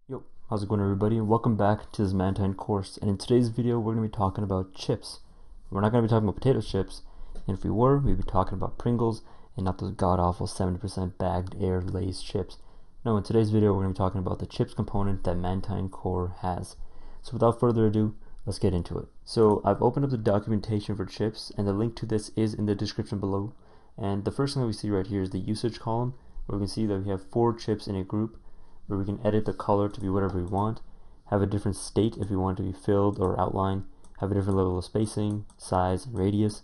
Yo, how's it going everybody? Welcome back to this Mantine course, and in today's video we're going to be talking about chips. We're not going to be talking about potato chips, and if we were, we'd be talking about Pringles and not those god-awful 70% bagged air Lay's chips. No, in today's video we're going to be talking about the chips component that Mantine Core has. So without further ado, let's get into it. So I've opened up the documentation for chips, and the link to this is in the description below. And the first thing that we see right here is the usage column, where we can see that we have 4 chips in a group, where we can edit the color to be whatever we want, have a different state if we want it to be filled or outline, have a different level of spacing, size, and radius.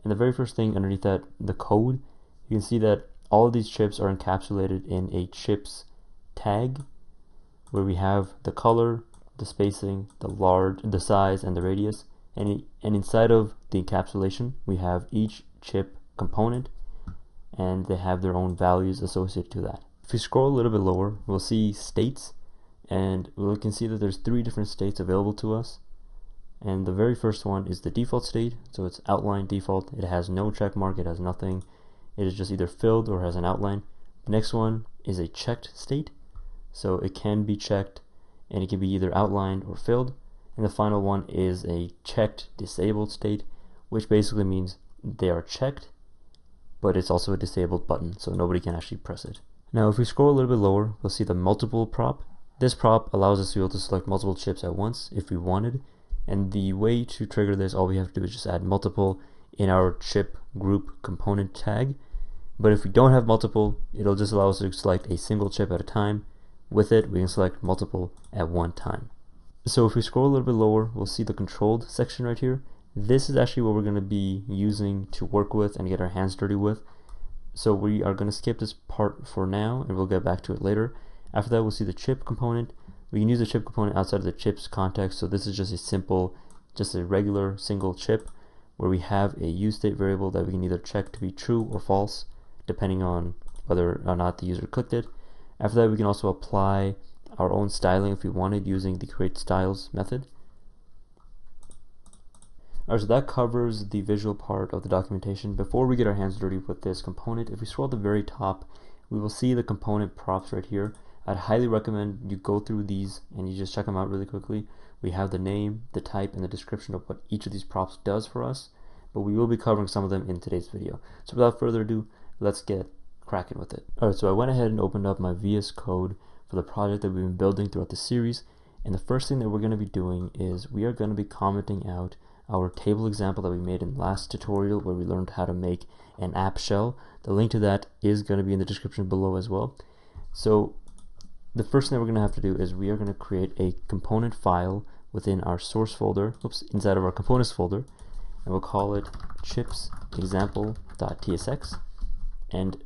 And the very first thing underneath that, the code, you can see that all of these chips are encapsulated in a chips tag, where we have the color, the spacing, the size, and the radius. And inside of the encapsulation, we have each chip component, and they have their own values associated to that. If you scroll a little bit lower, we'll see states, and we can see that there's 3 different states available to us. And the very first one is the default state, so it's outline default. It has no check mark, it has nothing. It is just either filled or has an outline. The next one is a checked state, so it can be checked, and it can be either outlined or filled. And the final one is a checked disabled state, which basically means they are checked, but it's also a disabled button, so nobody can actually press it. Now if we scroll a little bit lower, we'll see the multiple prop. This prop allows us to be able to select multiple chips at once if we wanted, and the way to trigger this, all we have to do is just add multiple in our chip group component tag. But if we don't have multiple, it'll just allow us to select a single chip at a time. With it, we can select multiple at one time. So if we scroll a little bit lower, we'll see the controlled section right here. This is actually what we're going to be using to work with and get our hands dirty with. So we are going to skip this part for now, and we'll get back to it later. After that, we'll see the chip component. We can use the chip component outside of the chips context, so this is just a regular single chip where we have a useState variable that we can either check to be true or false, depending on whether or not the user clicked it. After that, we can also apply our own styling if we wanted using the createStyles method. Alright, so that covers the visual part of the documentation. Before we get our hands dirty with this component, if we scroll to the very top, we will see the component props right here. I'd highly recommend you go through these and you just check them out really quickly. We have the name, the type, and the description of what each of these props does for us, but we will be covering some of them in today's video. So without further ado, let's get cracking with it. Alright, so I went ahead and opened up my VS Code for the project that we've been building throughout the series, and the first thing that we're going to be doing is we are going to be commenting out our table example that we made in last tutorial where we learned how to make an app shell. The link to that is going to be in the description below as well. So the first thing that we're going to have to do is we are going to create a component file within our source folder, inside of our components folder, and we'll call it chipsexample.tsx. And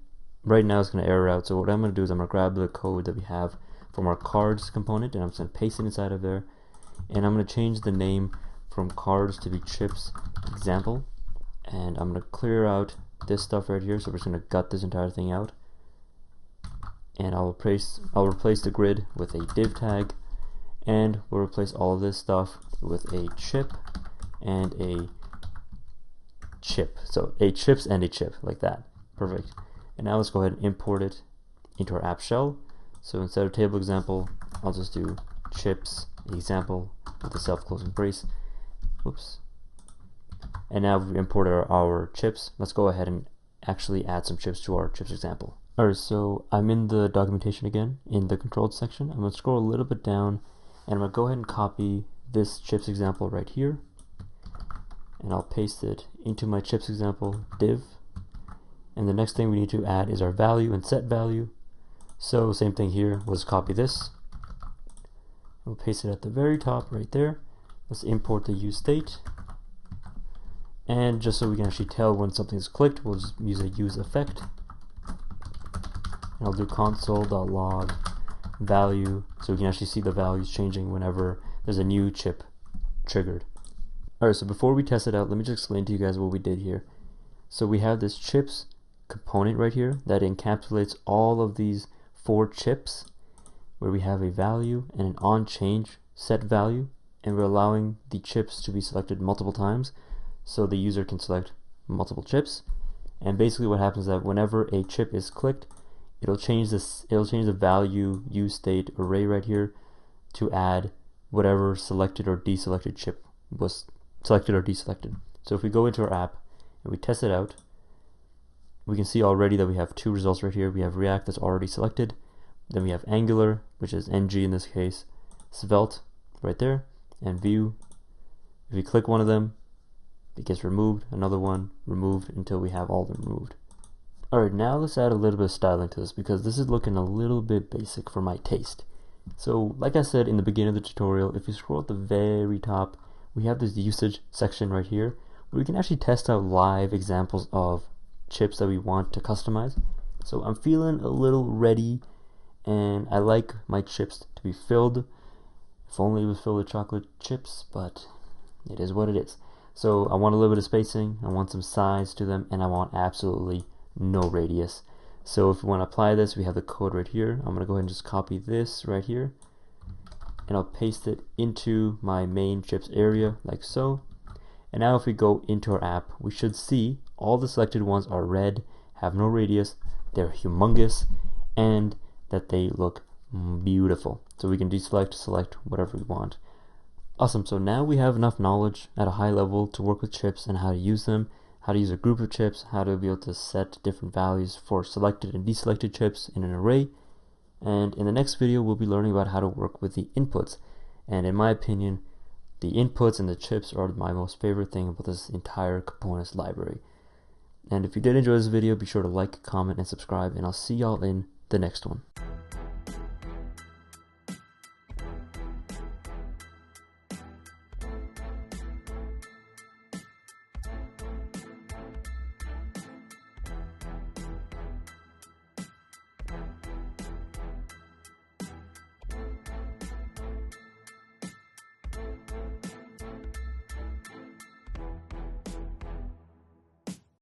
right now it's going to error out, so what I'm going to do is I'm going to grab the code that we have from our cards component, and I'm just going to paste it inside of there, and I'm going to change the name from cards to be chips example, and I'm going to clear out this stuff right here, so we're just going to gut this entire thing out, and I'll replace the grid with a div tag, and we'll replace all of this stuff with a chip and a chip, so a chips and a chip, like that. Perfect. And now let's go ahead and import it into our app shell. So instead of table example, I'll just do chips example with a self-closing brace. Whoops. And now we've imported our chips. Let's go ahead and actually add some chips to our chips example. Alright, so I'm in the documentation again, in the controlled section. I'm going to scroll a little bit down, and I'm going to go ahead and copy this chips example right here, and I'll paste it into my chips example div. And the next thing we need to add is our value and set value. So same thing here, we'll just copy this. We'll paste it at the very top right there. Let's import the useState, and just so we can actually tell when something is clicked, we'll just use a useEffect, and I'll do console.log value so we can actually see the values changing whenever there's a new chip triggered. Alright, so before we test it out, let me just explain to you guys what we did here. So we have this chips component right here that encapsulates all of these 4 chips, where we have a value and an onChange set value, and we're allowing the chips to be selected multiple times so the user can select multiple chips. And basically what happens is that whenever a chip is clicked, it'll change the value use state array right here to add whatever selected or deselected chip was selected or deselected. So if we go into our app and we test it out, we can see already that we have two results right here. We have React that's already selected, then we have Angular, which is NG in this case, Svelte right there, and Vue. If you click one of them, it gets removed, another one removed, until we have all of them removed. Alright, now let's add a little bit of styling to this, because this is looking a little bit basic for my taste. So like I said in the beginning of the tutorial, if you scroll at the very top, we have this usage section right here where we can actually test out live examples of chips that we want to customize. So I'm feeling a little ready, and I like my chips to be filled. If only it was filled with chocolate chips, but it is what it is. So I want a little bit of spacing, I want some size to them, and I want absolutely no radius. So if we want to apply this, we have the code right here. I'm going to go ahead and just copy this right here, and I'll paste it into my main chips area like so. And now if we go into our app, we should see all the selected ones are red, have no radius, they're humongous, and that they look beautiful. So we can deselect, select whatever we want. Awesome, so now we have enough knowledge at a high level to work with chips and how to use them, how to use a group of chips, how to be able to set different values for selected and deselected chips in an array. And in the next video, we'll be learning about how to work with the inputs. And in my opinion, the inputs and the chips are my most favorite thing about this entire components library. And if you did enjoy this video, be sure to like, comment, and subscribe, and I'll see y'all in the next one.